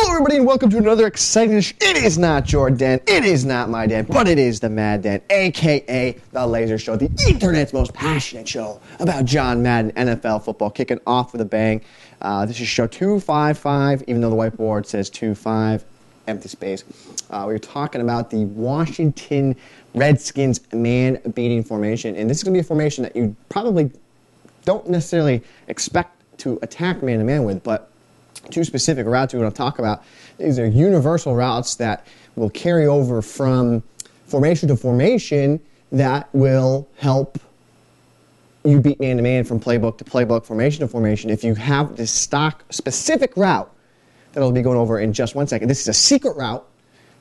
Hello everybody and welcome to another exciting It is not your den, it is not my den, but it is the Mad Den, aka the Laser Show, the internet's most passionate show about John Madden NFL football, kicking off with a bang. This is show 255, even though the whiteboard says 25, empty space. We're talking about the Washington Redskins man-beating formation, and this is going to be a formation that you probably don't necessarily expect to attack man-to-man with, but two specific routes we want to talk about. These are universal routes that will carry over from formation to formation that will help you beat man-to-man from playbook to playbook, formation to formation. If you have this stock specific route that I'll be going over in just 1 second. This is a secret route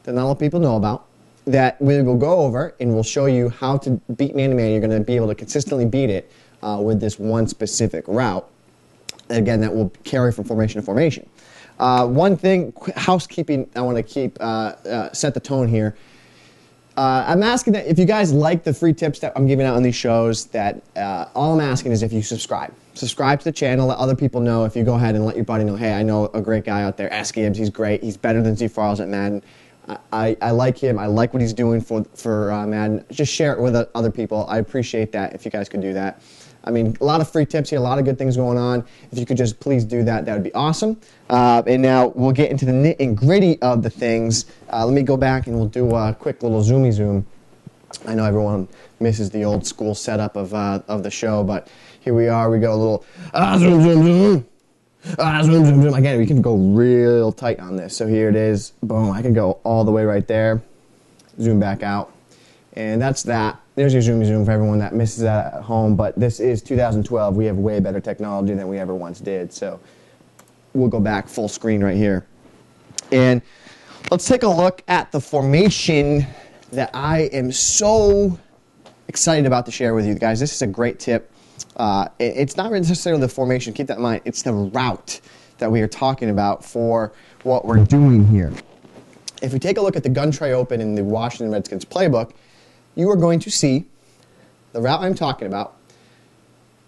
that not a lot of people know about that we will go over and we'll show you how to beat man-to-man. You're going to be able to consistently beat it with this one specific route. Again, that will carry from formation to formation. One thing, housekeeping, I want to keep set the tone here. I'm asking that if you guys like the free tips that I'm giving out on these shows, that all I'm asking is if you subscribe. Subscribe to the channel, let other people know. If you go ahead and let your buddy know, hey, I know a great guy out there, Ask Gibbs, he's great, he's better than Z Farles at Madden. I like him, I like what he's doing for Madden. Just share it with other people. I appreciate that if you guys could do that. I mean, a lot of free tips here, a lot of good things going on. If you could just please do that, that would be awesome. And now we'll get into the nit and gritty of the things. Let me go back and we'll do a quick little zoomy zoom. I know everyone misses the old school setup of the show, but here we are. We go a little zoom, zoom, zoom. Zoom, zoom, zoom. Again, we can go real tight on this. So here it is. Boom. I can go all the way right there. Zoom back out. And that's that. There's your zoomy zoom for everyone that misses that at home. But this is 2012. We have way better technology than we ever once did. So we'll go back full screen right here. And let's take a look at the formation that I am so excited about to share with you guys. This is a great tip. It's not necessarily the formation. Keep that in mind. It's the route that we are talking about for what we're doing here. If we take a look at the gun tray open in the Washington Redskins playbook, you are going to see the route I'm talking about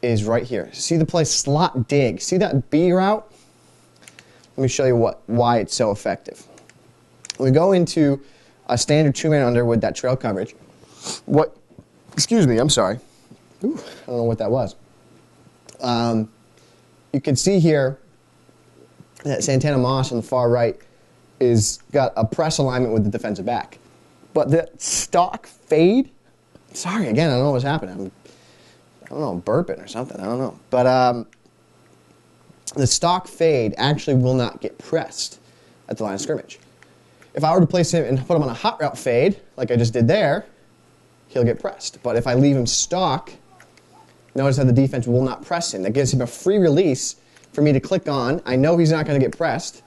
is right here. See the play slot dig. See that B route? Let me show you why it's so effective. When we go into a standard two-man under with that trail coverage, excuse me, I'm sorry. Ooh, I don't know what that was. You can see here that Santana Moss on the far right is got a press alignment with the defensive back. But the stock fade, sorry, again, I don't know what's happening. I don't know, burping or something, I don't know. But the stock fade actually will not get pressed at the line of scrimmage. If I were to place him and put him on a hot route fade, like I just did there, he'll get pressed. But if I leave him stock, notice how the defense will not press him. That gives him a free release for me to click on. I know he's not going to get pressed.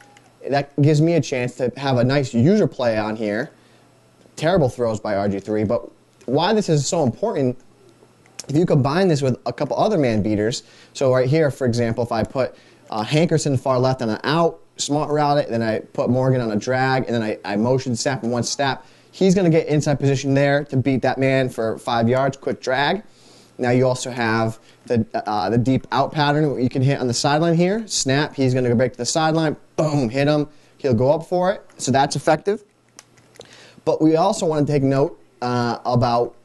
That gives me a chance to have a nice user play on here. Terrible throws by RG3, but why this is so important, if you combine this with a couple other man beaters, so right here, for example, if I put Hankerson far left on an out, smart route it, then I put Morgan on a drag, and then I motion snap and one snap, he's going to get inside position there to beat that man for 5 yards, quick drag. Now you also have the deep out pattern you can hit on the sideline here. Snap, he's going to go back to the sideline, boom, hit him, he'll go up for it, so that's effective. But we also want to take note about,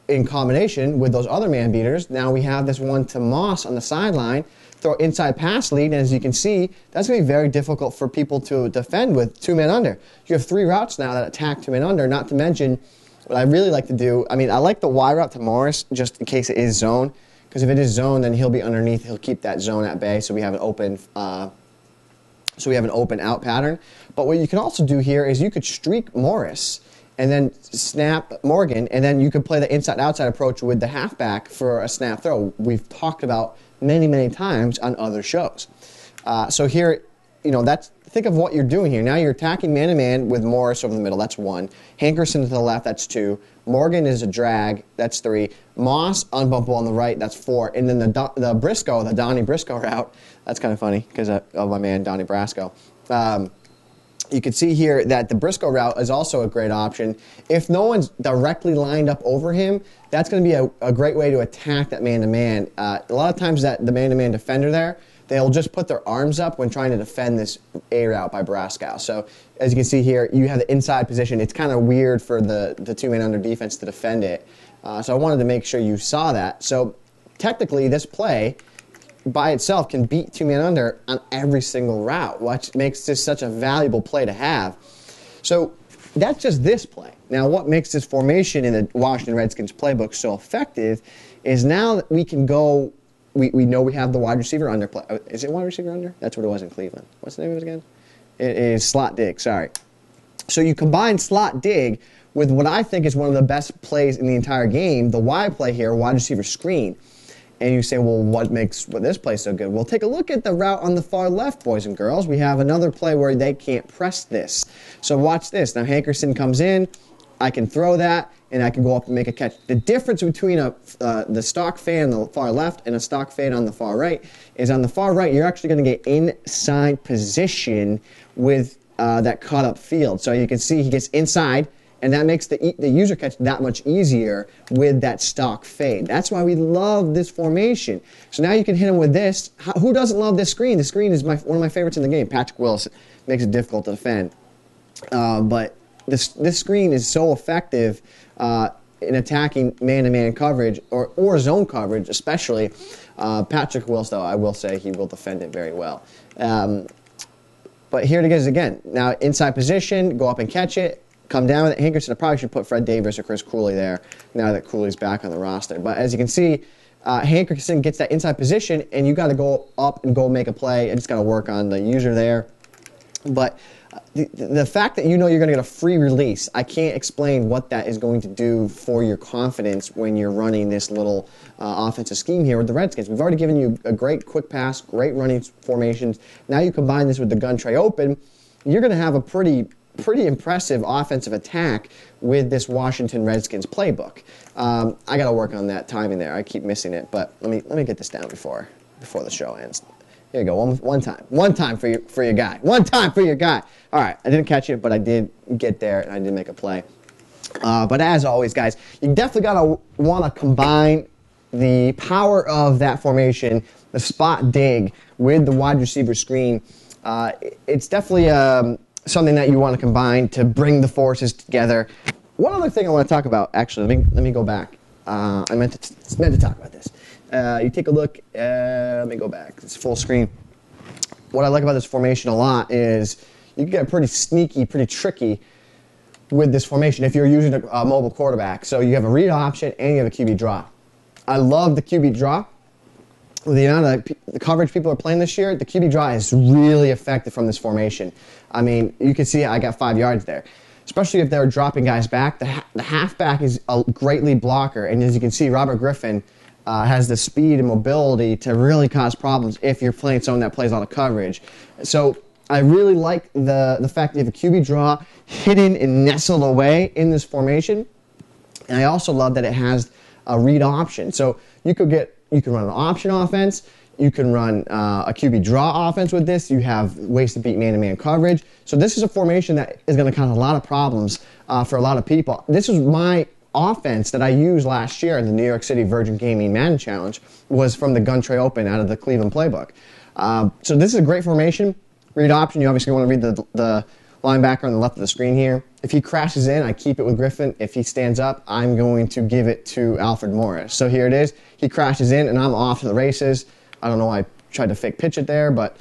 in combination with those other man beaters, now we have this one to Moss on the sideline, throw inside pass lead, and as you can see, that's going to be very difficult for people to defend with two men under. You have three routes now that attack two men under, not to mention what I really like to do. I mean, I like the Y route to Morris just in case it is zone, because if it is zone, then he'll be underneath, he'll keep that zone at bay, so we have an open out pattern. But what you can also do here is you could streak Morris and then snap Morgan, and then you could play the inside-outside approach with the halfback for a snap throw. We've talked about many, many times on other shows. So here, think of what you're doing here. Now you're attacking man-to-man with Morris over the middle. That's one. Hankerson to the left. That's two. Morgan is a drag. That's three. Moss, unbumpable on the right. That's four. And then the Briscoe, the Donnie Briscoe route. That's kind of funny because of my man, Donnie Brasco. You can see here that the Briscoe route is also a great option. If no one's directly lined up over him, that's going to be a great way to attack that man-to-man. A lot of times the man-to-man defender there, they'll just put their arms up when trying to defend this A route by Brascow. So as you can see here, you have the inside position. It's kind of weird for the two-man under defense to defend it. So I wanted to make sure you saw that. So technically, this play by itself can beat two-man under on every single route, which makes this such a valuable play to have. So that's just this play. Now, what makes this formation in the Washington Redskins playbook so effective is now that we can go, we know we have the wide receiver under play. Is it wide receiver under? That's what it was in Cleveland. What's the name of it again? It is slot dig, sorry. So you combine slot dig with what I think is one of the best plays in the entire game, the Y play here, wide receiver screen. And you say, well, what makes this play so good? Well, take a look at the route on the far left, boys and girls. We have another play where they can't press this. So watch this. Now, Hankerson comes in. I can throw that, and I can go up and make a catch. The difference between the stock fade on the far left and a stock fade on the far right is on the far right, you're actually going to get inside position with that cut-up field. So you can see he gets inside, and that makes the user catch that much easier with that stock fade. That's why we love this formation. So now you can hit him with this. Who doesn't love this screen? The screen is one of my favorites in the game. Patrick Willis makes it difficult to defend. But this screen is so effective in attacking man-to-man coverage or zone coverage, especially. Patrick Willis, though, I will say he will defend it very well. But here it is again. Now, inside position, go up and catch it. Come down with it. Hankerson, I probably should put Fred Davis or Chris Cooley there now that Cooley's back on the roster. But as you can see, Hankerson gets that inside position, and you got to go up and go make a play. I just got to work on the user there. But the fact that you know you're going to get a free release, I can't explain what that is going to do for your confidence when you're running this little offensive scheme here with the Redskins. We've already given you a great quick pass, great running formations. Now you combine this with the gun tray open, you're going to have a pretty impressive offensive attack with this Washington Redskins playbook. I got to work on that timing there. I keep missing it, but let me get this down before the show ends. Here you go. One time for your guy. One time for your guy. All right, I didn't catch it, but I did get there and I did make a play. But as always, guys, you definitely gotta want to combine the power of that formation, the spot dig, with the wide receiver screen. It's definitely something that you want to combine to bring the forces together. One other thing I want to talk about, actually, let me go back. I meant to talk about this. You take a look. Let me go back. It's full screen. What I like about this formation a lot is you can get pretty sneaky, pretty tricky with this formation if you're using a mobile quarterback. So you have a read option and you have a QB draw. I love the QB draw. With the amount of the coverage people are playing this year, the QB draw is really effective from this formation. I mean, you can see I got 5 yards there. Especially if they're dropping guys back. The halfback is a great lead blocker. And as you can see, Robert Griffin has the speed and mobility to really cause problems if you're playing someone that plays a lot of coverage. So I really like the fact that you have a QB draw hidden and nestled away in this formation. And I also love that it has a read option. So you can run an option offense. You can run a QB draw offense with this. You have ways to beat man-to-man coverage. So this is a formation that is going to cause a lot of problems for a lot of people. This is my offense that I used last year in the New York City Virgin Gaming Madden Challenge was from the gun tray open out of the Cleveland playbook. So this is a great formation. Read option, you obviously want to read the linebacker on the left of the screen here. If he crashes in, I keep it with Griffin. If he stands up, I'm going to give it to Alfred Morris. So here it is. He crashes in, and I'm off to the races. I don't know why I tried to fake pitch it there, but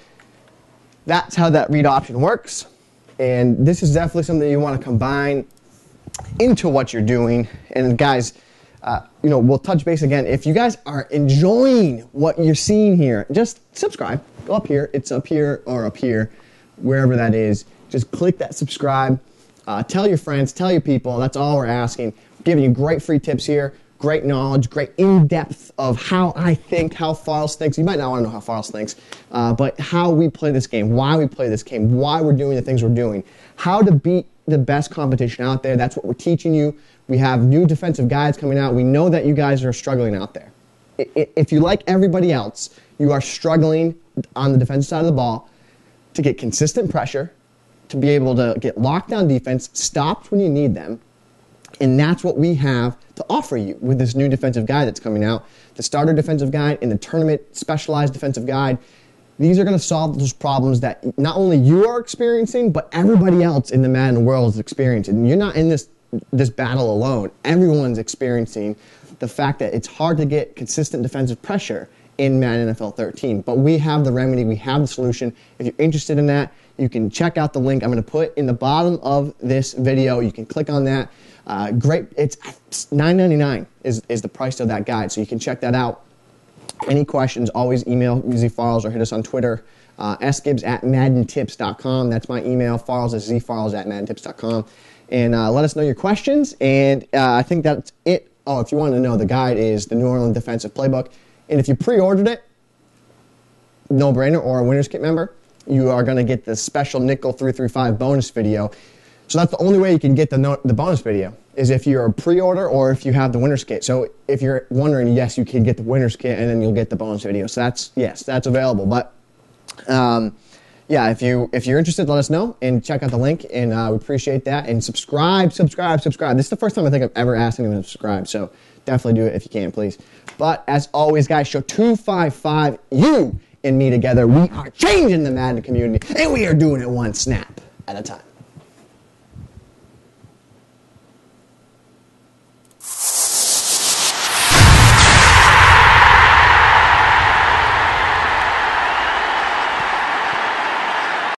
that's how that read option works. And this is definitely something you want to combine into what you're doing. And guys, we'll touch base again. If you guys are enjoying what you're seeing here, just subscribe. Go up here. It's up here or up here, wherever that is. Just click that subscribe. Tell your friends, tell your people. That's all we're asking. We're giving you great free tips here, great knowledge, great in-depth of how I think, how Files thinks. You might not want to know how Files thinks, but how we play this game, why we play this game, why we're doing the things we're doing, how to beat the best competition out there. That's what we're teaching you. We have new defensive guides coming out. We know that you guys are struggling out there. If you like everybody else, you are struggling on the defensive side of the ball to get consistent pressure, to be able to get lockdown defense, stops when you need them. And that's what we have to offer you with this new defensive guide that's coming out. The starter defensive guide and the tournament specialized defensive guide. These are going to solve those problems that not only you are experiencing, but everybody else in the Madden world is experiencing. You're not in this battle alone. Everyone's experiencing the fact that it's hard to get consistent defensive pressure in Madden NFL 13. But we have the remedy. We have the solution. If you're interested in that, you can check out the link I'm going to put in the bottom of this video. You can click on that. Great. It's $9.99 is the price of that guide, so you can check that out. Any questions, always email Z Farles or hit us on Twitter, sgibbs@maddentips.com. That's my email. Farles is zfarles@maddentips.com. And let us know your questions. And I think that's it. Oh, if you want to know, the guide is the New Orleans Defensive Playbook. And if you pre-ordered it, no-brainer, or a Winner's Kit member, you are going to get the special Nickel 335 bonus video. So that's the only way you can get the bonus video, is if you're a pre-order or if you have the Winner's Kit. So if you're wondering, yes, you can get the Winner's Kit and then you'll get the bonus video. So that's available. But yeah, if you're interested, let us know and check out the link, and we appreciate that. And subscribe. This is the first time I think I've ever asked anyone to subscribe, so definitely do it if you can, please. But as always, guys, show 255, you and me together, we are changing the Madden community, and we are doing it one snap at a time.